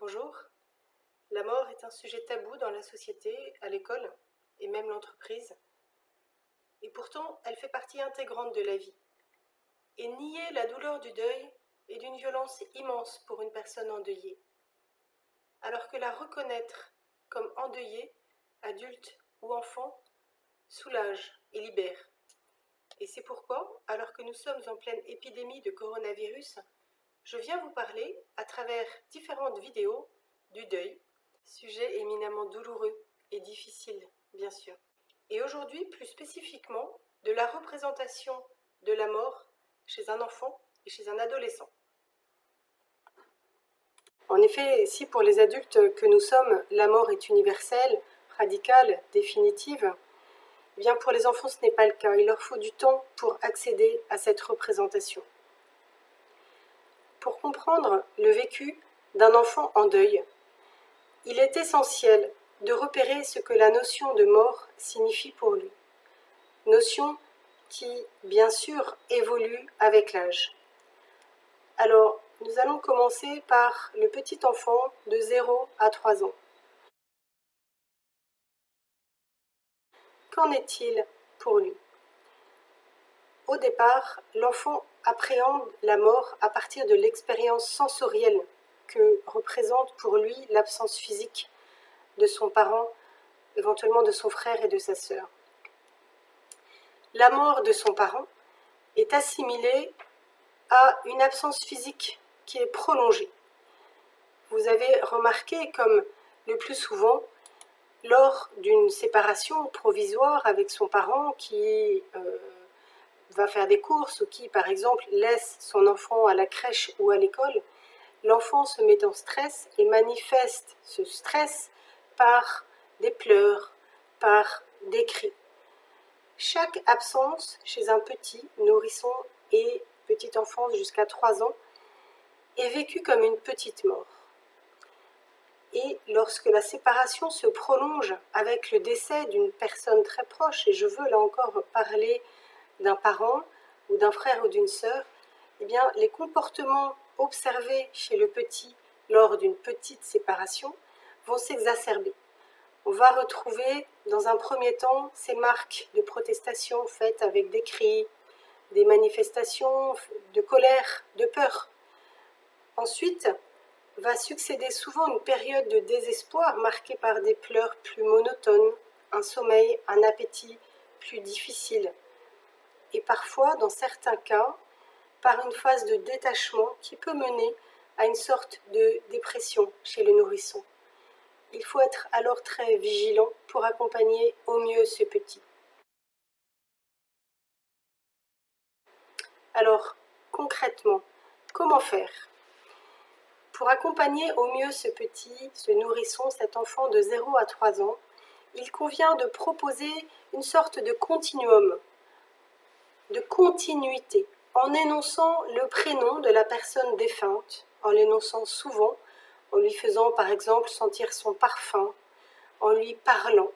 Bonjour. La mort est un sujet tabou dans la société, à l'école et même l'entreprise. Et pourtant, elle fait partie intégrante de la vie. Et nier la douleur du deuil est d'une violence immense pour une personne endeuillée. Alors que la reconnaître comme endeuillée, adulte ou enfant, soulage et libère. Et c'est pourquoi, alors que nous sommes en pleine épidémie de coronavirus, je viens vous parler, à travers différentes vidéos, du deuil, sujet éminemment douloureux et difficile, bien sûr. Et aujourd'hui, plus spécifiquement, de la représentation de la mort chez un enfant et chez un adolescent. En effet, si pour les adultes que nous sommes, la mort est universelle, radicale, définitive, eh bien pour les enfants ce n'est pas le cas. Il leur faut du temps pour accéder à cette représentation. Pour comprendre le vécu d'un enfant en deuil, il est essentiel de repérer ce que la notion de mort signifie pour lui. Notion qui, bien sûr, évolue avec l'âge. Alors, nous allons commencer par le petit enfant de 0 à 3 ans. Qu'en est-il pour lui? Au départ, l'enfant appréhende la mort à partir de l'expérience sensorielle que représente pour lui l'absence physique de son parent, éventuellement de son frère et de sa sœur. La mort de son parent est assimilée à une absence physique qui est prolongée. Vous avez remarqué comme le plus souvent, lors d'une séparation provisoire avec son parent qui va faire des courses ou qui, par exemple, laisse son enfant à la crèche ou à l'école, l'enfant se met en stress et manifeste ce stress par des pleurs, par des cris. Chaque absence chez un petit nourrisson et petite enfance jusqu'à 3 ans est vécue comme une petite mort. Et lorsque la séparation se prolonge avec le décès d'une personne très proche, et je veux là encore parler d'un parent ou d'un frère ou d'une sœur, eh bien, les comportements observés chez le petit lors d'une petite séparation vont s'exacerber. On va retrouver dans un premier temps ces marques de protestation faites avec des cris, des manifestations de colère, de peur. Ensuite, va succéder souvent une période de désespoir marquée par des pleurs plus monotones, un sommeil, un appétit plus difficile. Et parfois, dans certains cas, par une phase de détachement qui peut mener à une sorte de dépression chez le nourrisson. Il faut être alors très vigilant pour accompagner au mieux ce petit. Alors, concrètement, comment faire? Pour accompagner au mieux ce petit, ce nourrisson, cet enfant de 0 à 3 ans, il convient de proposer une sorte de continuum, de continuité, en énonçant le prénom de la personne défunte, en l'énonçant souvent, en lui faisant par exemple sentir son parfum, en lui parlant.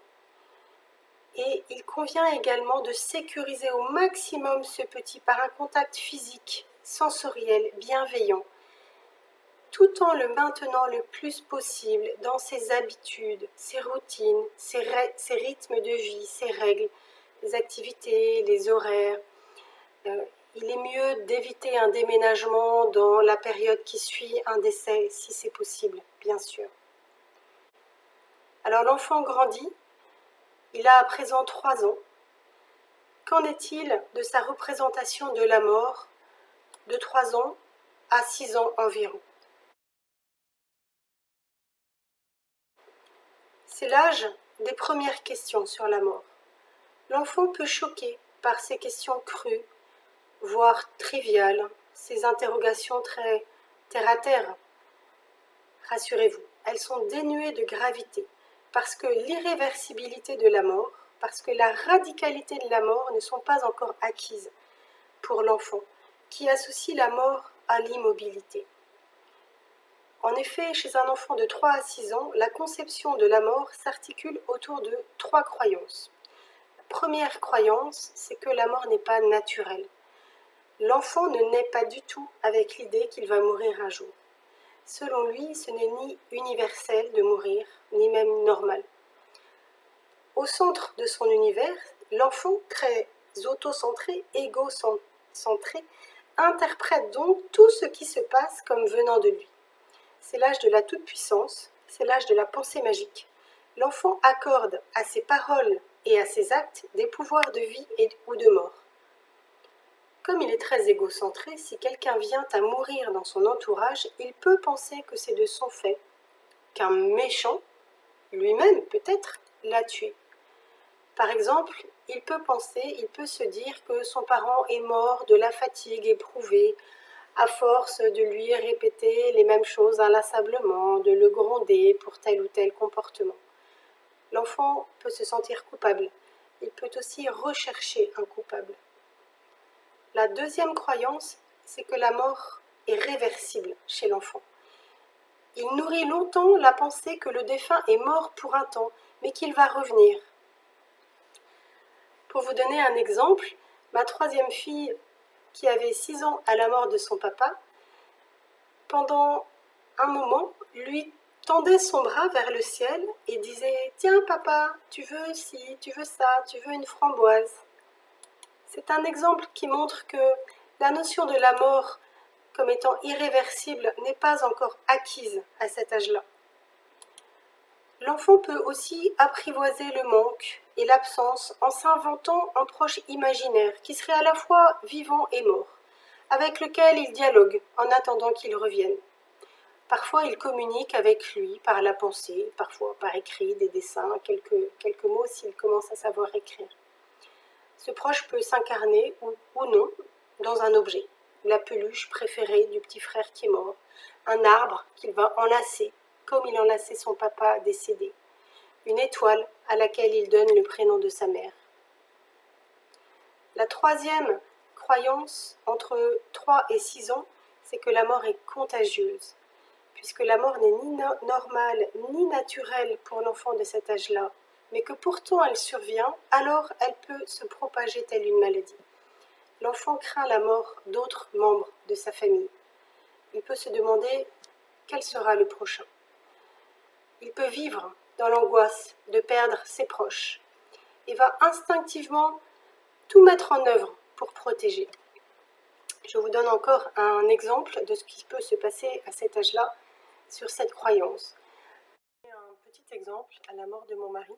Et il convient également de sécuriser au maximum ce petit par un contact physique, sensoriel, bienveillant, tout en le maintenant le plus possible dans ses habitudes, ses routines, ses rythmes de vie, ses règles, les activités, les horaires. Il est mieux d'éviter un déménagement dans la période qui suit un décès, si c'est possible, bien sûr. Alors l'enfant grandit, il a à présent 3 ans. Qu'en est-il de sa représentation de la mort de 3 ans à 6 ans environ? C'est l'âge des premières questions sur la mort. L'enfant peut choquer par ces questions crues, voire triviales, ces interrogations très terre-à-terre. Rassurez-vous, elles sont dénuées de gravité, parce que l'irréversibilité de la mort, parce que la radicalité de la mort ne sont pas encore acquises pour l'enfant, qui associe la mort à l'immobilité. En effet, chez un enfant de 3 à 6 ans, la conception de la mort s'articule autour de 3 croyances. La première croyance, c'est que la mort n'est pas naturelle. L'enfant ne naît pas du tout avec l'idée qu'il va mourir un jour. Selon lui, ce n'est ni universel de mourir, ni même normal. Au centre de son univers, l'enfant, très autocentré, égocentré, interprète donc tout ce qui se passe comme venant de lui. C'est l'âge de la toute-puissance, c'est l'âge de la pensée magique. L'enfant accorde à ses paroles et à ses actes des pouvoirs de vie ou de mort. Comme il est très égocentré, si quelqu'un vient à mourir dans son entourage, il peut penser que c'est de son fait, qu'un méchant, lui-même peut-être, l'a tué. Par exemple, il peut se dire que son parent est mort de la fatigue éprouvée, à force de lui répéter les mêmes choses inlassablement, de le gronder pour tel ou tel comportement. L'enfant peut se sentir coupable. Il peut aussi rechercher un coupable. La deuxième croyance, c'est que la mort est réversible chez l'enfant. Il nourrit longtemps la pensée que le défunt est mort pour un temps, mais qu'il va revenir. Pour vous donner un exemple, ma troisième fille, qui avait 6 ans à la mort de son papa, pendant un moment, lui tendait son bras vers le ciel et disait « Tiens papa, tu veux ci, tu veux ça, tu veux une framboise ?» C'est un exemple qui montre que la notion de la mort comme étant irréversible n'est pas encore acquise à cet âge-là. L'enfant peut aussi apprivoiser le manque et l'absence en s'inventant un proche imaginaire qui serait à la fois vivant et mort, avec lequel il dialogue en attendant qu'il revienne. Parfois, il communique avec lui par la pensée, parfois par écrit, des dessins, quelques mots s'il commence à savoir écrire. Ce proche peut s'incarner ou non dans un objet, la peluche préférée du petit frère qui est mort, un arbre qu'il va enlacer, comme il enlaçait son papa décédé, une étoile à laquelle il donne le prénom de sa mère. La troisième croyance, entre 3 et 6 ans, c'est que la mort est contagieuse, puisque la mort n'est ni normale ni naturelle pour l'enfant de cet âge-là, mais que pourtant elle survient, alors elle peut se propager telle une maladie. L'enfant craint la mort d'autres membres de sa famille. Il peut se demander quel sera le prochain. Il peut vivre dans l'angoisse de perdre ses proches et va instinctivement tout mettre en œuvre pour protéger. Je vous donne encore un exemple de ce qui peut se passer à cet âge-là sur cette croyance. Un petit exemple, à la mort de mon mari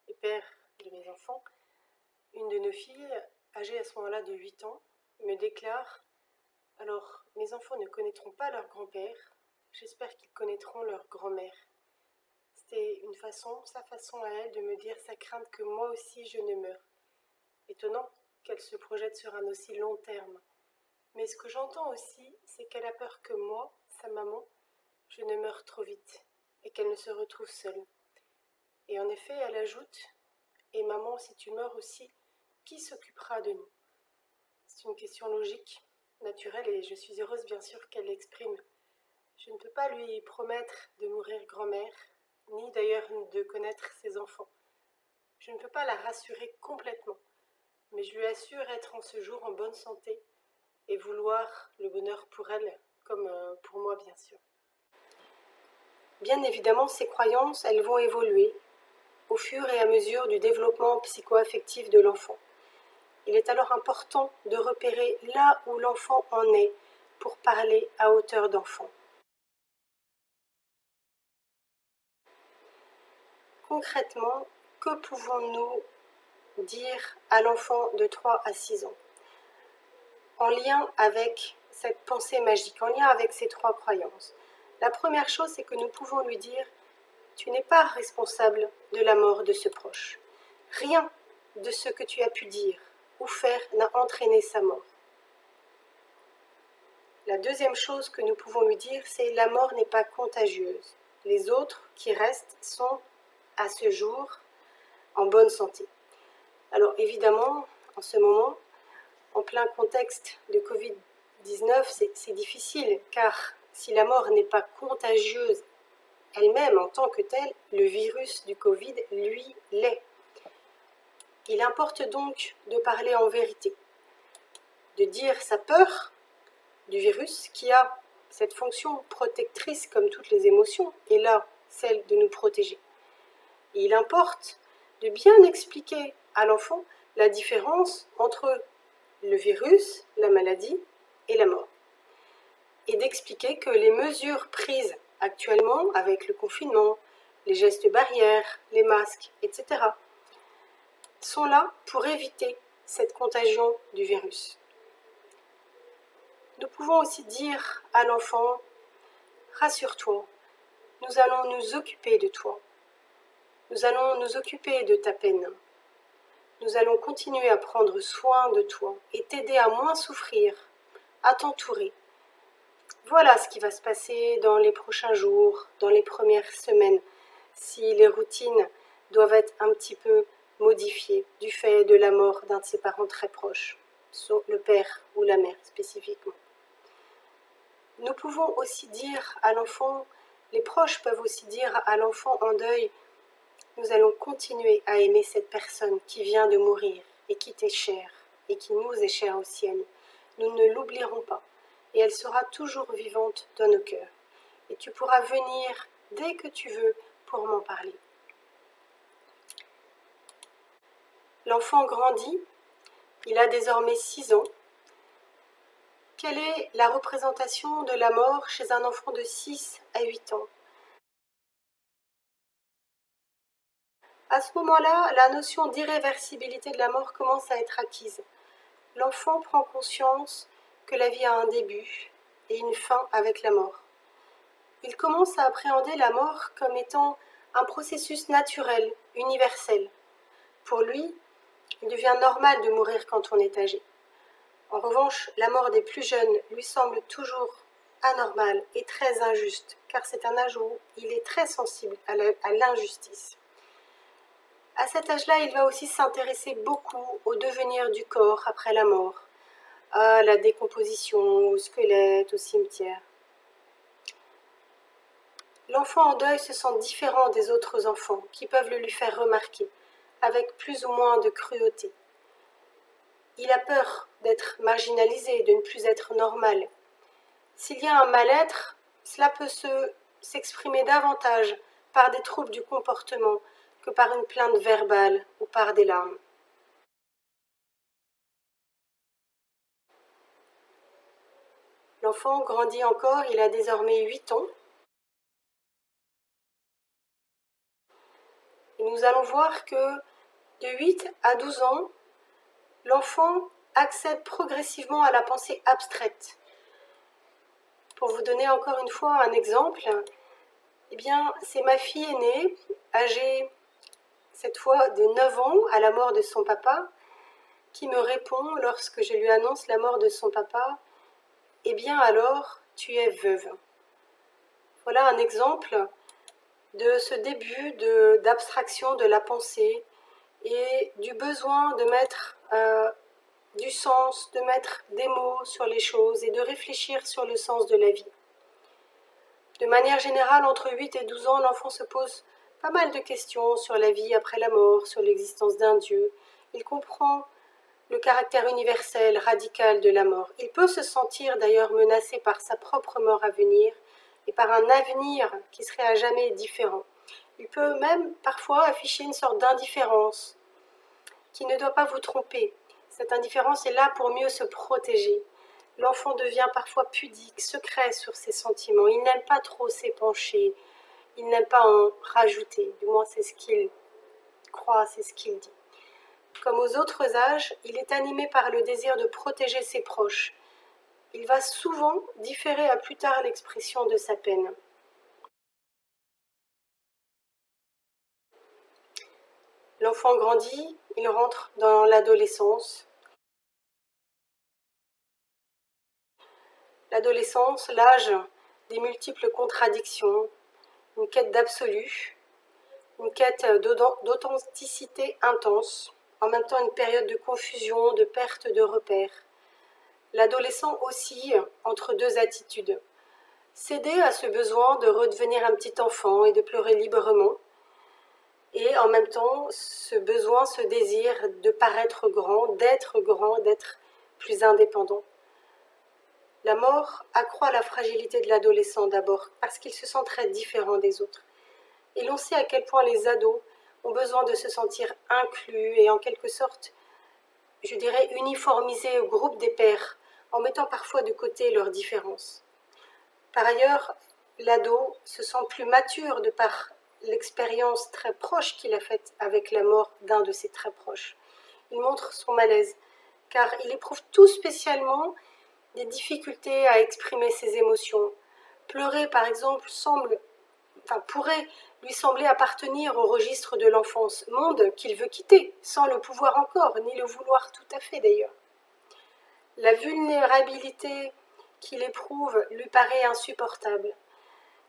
et père de mes enfants, une de nos filles, âgée à ce moment-là de 8 ans, me déclare « Alors, mes enfants ne connaîtront pas leur grand-père, j'espère qu'ils connaîtront leur grand-mère. » C'était sa façon à elle de me dire sa crainte que moi aussi je ne meure. Étonnant qu'elle se projette sur un aussi long terme. Mais ce que j'entends aussi, c'est qu'elle a peur que moi, sa maman, je ne meure trop vite et qu'elle ne se retrouve seule. Et en effet, elle ajoute « Et maman, si tu meurs aussi, qui s'occupera de nous ?» C'est une question logique, naturelle, et je suis heureuse bien sûr qu'elle l'exprime. Je ne peux pas lui promettre de mourir grand-mère, ni d'ailleurs de connaître ses enfants. Je ne peux pas la rassurer complètement, mais je lui assure être en ce jour en bonne santé et vouloir le bonheur pour elle, comme pour moi bien sûr. Bien évidemment, ces croyances, elles vont évoluer au fur et à mesure du développement psycho-affectif de l'enfant. Il est alors important de repérer là où l'enfant en est pour parler à hauteur d'enfant. Concrètement, que pouvons-nous dire à l'enfant de 3 à 6 ans en lien avec cette pensée magique, en lien avec ces 3 croyances? La première chose, c'est que nous pouvons lui dire « Tu n'es pas responsable de la mort de ce proche. Rien de ce que tu as pu dire ou faire n'a entraîné sa mort. » La deuxième chose que nous pouvons lui dire, c'est « La mort n'est pas contagieuse. Les autres qui restent sont, à ce jour, en bonne santé. » Alors évidemment, en ce moment, en plein contexte de Covid-19, c'est difficile, car si la mort n'est pas contagieuse elle-même en tant que telle, le virus du Covid, lui, l'est. Il importe donc de parler en vérité, de dire sa peur du virus qui a cette fonction protectrice comme toutes les émotions est là, celle de nous protéger. Et il importe de bien expliquer à l'enfant la différence entre le virus, la maladie et la mort. Et d'expliquer que les mesures prises actuellement avec le confinement, les gestes barrières, les masques, etc., sont là pour éviter cette contagion du virus. Nous pouvons aussi dire à l'enfant, rassure-toi, nous allons nous occuper de toi. Nous allons nous occuper de ta peine. Nous allons continuer à prendre soin de toi et t'aider à moins souffrir, à t'entourer. Voilà ce qui va se passer dans les prochains jours, dans les premières semaines, si les routines doivent être un petit peu modifiées du fait de la mort d'un de ses parents très proches, le père ou la mère spécifiquement. Nous pouvons aussi dire à l'enfant, les proches peuvent aussi dire à l'enfant en deuil, nous allons continuer à aimer cette personne qui vient de mourir et qui t'est chère et qui nous est chère aussi à nous. Nous ne l'oublierons pas et elle sera toujours vivante dans nos cœurs. Et tu pourras venir dès que tu veux pour m'en parler. L'enfant grandit, il a désormais 6 ans. Quelle est la représentation de la mort chez un enfant de 6 à 8 ans? À ce moment-là, la notion d'irréversibilité de la mort commence à être acquise. L'enfant prend conscience que la vie a un début et une fin avec la mort. Il commence à appréhender la mort comme étant un processus naturel, universel. Pour lui, il devient normal de mourir quand on est âgé. En revanche, la mort des plus jeunes lui semble toujours anormale et très injuste, car c'est un âge où il est très sensible à l'injustice. À cet âge-là, il va aussi s'intéresser beaucoup au devenir du corps après la mort, à la décomposition, au squelette, au cimetière. L'enfant en deuil se sent différent des autres enfants qui peuvent le lui faire remarquer, avec plus ou moins de cruauté. Il a peur d'être marginalisé, de ne plus être normal. S'il y a un mal-être, cela peut s'exprimer davantage par des troubles du comportement que par une plainte verbale ou par des larmes. L'enfant grandit encore, il a désormais 8 ans. Et nous allons voir que de 8 à 12 ans, l'enfant accède progressivement à la pensée abstraite. Pour vous donner encore une fois un exemple, eh bien, c'est ma fille aînée, âgée cette fois de 9 ans, à la mort de son papa, qui me répond lorsque je lui annonce la mort de son papa, « Eh bien alors, tu es veuve ». Voilà un exemple de ce début d'abstraction de la pensée et du besoin de mettre du sens, de mettre des mots sur les choses et de réfléchir sur le sens de la vie. De manière générale, entre 8 et 12 ans, l'enfant se pose pas mal de questions sur la vie après la mort, sur l'existence d'un Dieu. Il comprend le caractère universel, radical de la mort. Il peut se sentir d'ailleurs menacé par sa propre mort à venir et par un avenir qui serait à jamais différent. Il peut même parfois afficher une sorte d'indifférence qui ne doit pas vous tromper. Cette indifférence est là pour mieux se protéger. L'enfant devient parfois pudique, secret sur ses sentiments. Il n'aime pas trop s'épancher. Il n'aime pas en rajouter. Du moins, c'est ce qu'il croit, c'est ce qu'il dit. Comme aux autres âges, il est animé par le désir de protéger ses proches. Il va souvent différer à plus tard l'expression de sa peine. L'enfant grandit, il rentre dans l'adolescence. L'adolescence, l'âge des multiples contradictions, une quête d'absolu, une quête d'authenticité intense, en même temps une période de confusion, de perte de repères. L'adolescent oscille entre deux attitudes. Céder à ce besoin de redevenir un petit enfant et de pleurer librement, et en même temps ce besoin, ce désir de paraître grand, d'être plus indépendant. La mort accroît la fragilité de l'adolescent d'abord, parce qu'il se sent très différent des autres. Et l'on sait à quel point les ados ont besoin de se sentir inclus et en quelque sorte, je dirais, uniformisés au groupe des pairs, en mettant parfois de côté leurs différences. Par ailleurs, l'ado se sent plus mature de par l'expérience très proche qu'il a faite avec la mort d'un de ses très proches. Il montre son malaise, car il éprouve tout spécialement des difficultés à exprimer ses émotions. Pleurer, par exemple, pourrait lui sembler appartenir au registre de l'enfance, monde qu'il veut quitter, sans le pouvoir encore, ni le vouloir tout à fait d'ailleurs. La vulnérabilité qu'il éprouve lui paraît insupportable.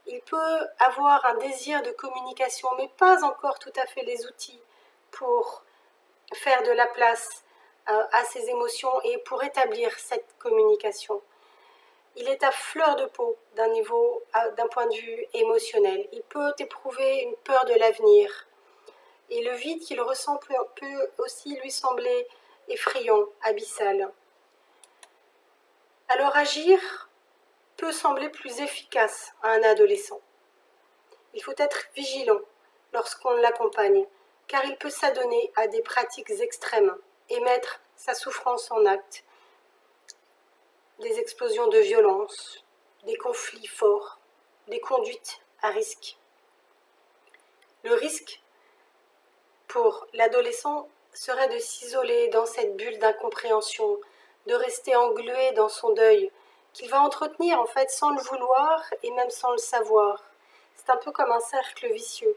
Il peut avoir un désir de communication, mais pas encore tout à fait les outils pour faire de la place à ses émotions et pour établir cette communication. Il est à fleur de peau d'un point de vue émotionnel. Il peut éprouver une peur de l'avenir. Et le vide qu'il ressent peut aussi lui sembler effrayant, abyssal. Alors agir peut sembler plus efficace à un adolescent. Il faut être vigilant lorsqu'on l'accompagne, car il peut s'adonner à des pratiques extrêmes et mettre sa souffrance en acte. Des explosions de violence, des conflits forts, des conduites à risque. Le risque pour l'adolescent serait de s'isoler dans cette bulle d'incompréhension, de rester englué dans son deuil, qu'il va entretenir en fait sans le vouloir et même sans le savoir. C'est un peu comme un cercle vicieux.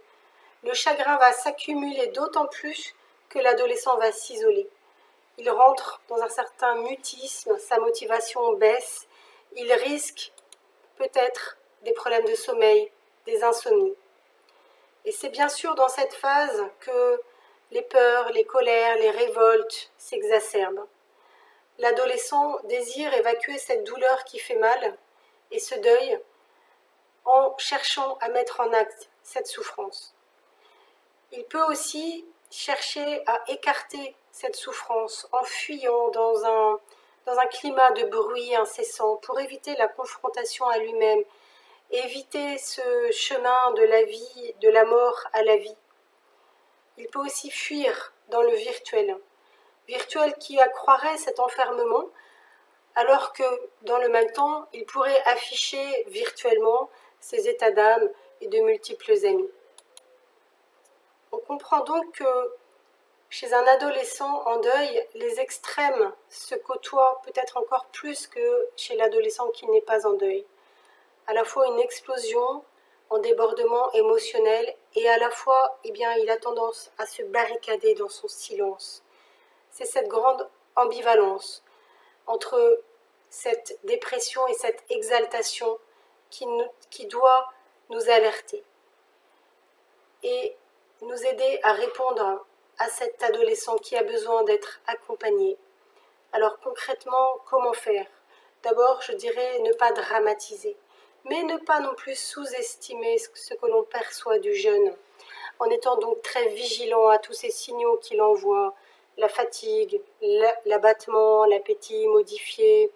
Le chagrin va s'accumuler d'autant plus que l'adolescent va s'isoler. Il rentre dans un certain mutisme, sa motivation baisse, il risque peut-être des problèmes de sommeil, des insomnies. Et c'est bien sûr dans cette phase que les peurs, les colères, les révoltes s'exacerbent. L'adolescent désire évacuer cette douleur qui fait mal et ce deuil en cherchant à mettre en acte cette souffrance. Il peut aussi chercher à écarter cette souffrance en fuyant dans un climat de bruit incessant pour éviter la confrontation à lui-même, éviter ce chemin de la vie, de la mort à la vie. Il peut aussi fuir dans le virtuel qui accroîtrait cet enfermement, alors que dans le même temps, il pourrait afficher virtuellement ses états d'âme et de multiples amis. On comprend donc que chez un adolescent en deuil, les extrêmes se côtoient peut-être encore plus que chez l'adolescent qui n'est pas en deuil. À la fois une explosion en débordement émotionnel et à la fois, il a tendance à se barricader dans son silence. C'est cette grande ambivalence entre cette dépression et cette exaltation qui doit nous alerter et nous aider à répondre à cet adolescent qui a besoin d'être accompagné. Alors concrètement, comment faire? D'abord, je dirais ne pas dramatiser, mais ne pas non plus sous-estimer ce que l'on perçoit du jeune, en étant donc très vigilant à tous ces signaux qu'il envoie, la fatigue, l'abattement, l'appétit modifié,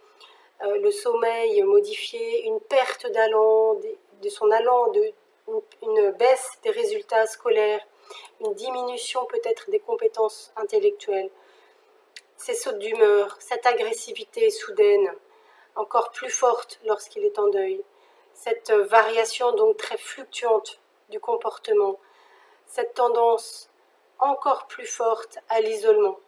le sommeil modifié, une perte de son allant, une baisse des résultats scolaires, une diminution peut-être des compétences intellectuelles, ces sautes d'humeur, cette agressivité soudaine, encore plus forte lorsqu'il est en deuil, cette variation donc très fluctuante du comportement, cette tendance encore plus forte à l'isolement.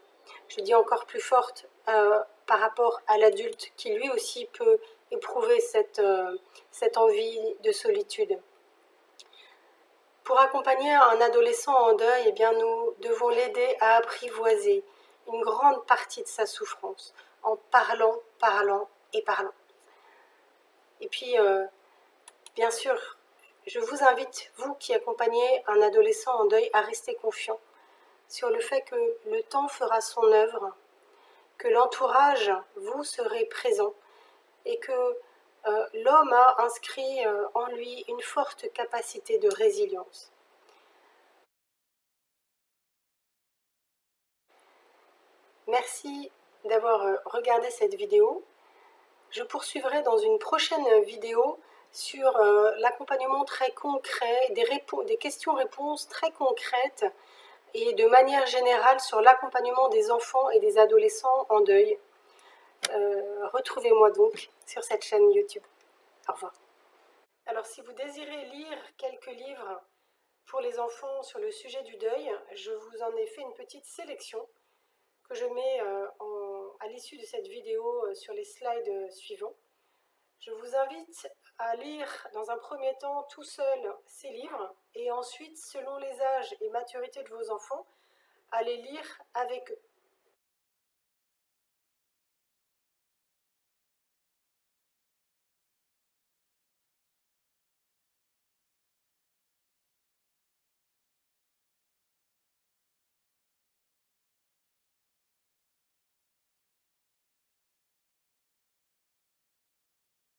Je dis encore plus forte par rapport à l'adulte qui lui aussi peut éprouver cette envie de solitude. Pour accompagner un adolescent en deuil, nous devons l'aider à apprivoiser une grande partie de sa souffrance en parlant. Et puis, bien sûr, je vous invite, vous qui accompagnez un adolescent en deuil, à rester confiant sur le fait que le temps fera son œuvre, que l'entourage, vous serez présent et que l'homme a inscrit en lui une forte capacité de résilience. Merci d'avoir regardé cette vidéo. Je poursuivrai dans une prochaine vidéo sur l'accompagnement très concret, des questions-réponses très concrètes et de manière générale sur l'accompagnement des enfants et des adolescents en deuil. Retrouvez-moi donc sur cette chaîne YouTube. Au revoir. Alors si vous désirez lire quelques livres pour les enfants sur le sujet du deuil, je vous en ai fait une petite sélection que je mets à l'issue de cette vidéo sur les slides suivants. Je vous invite à lire dans un premier temps tout seul ces livres et ensuite, selon les âges et maturité de vos enfants, à les lire avec eux.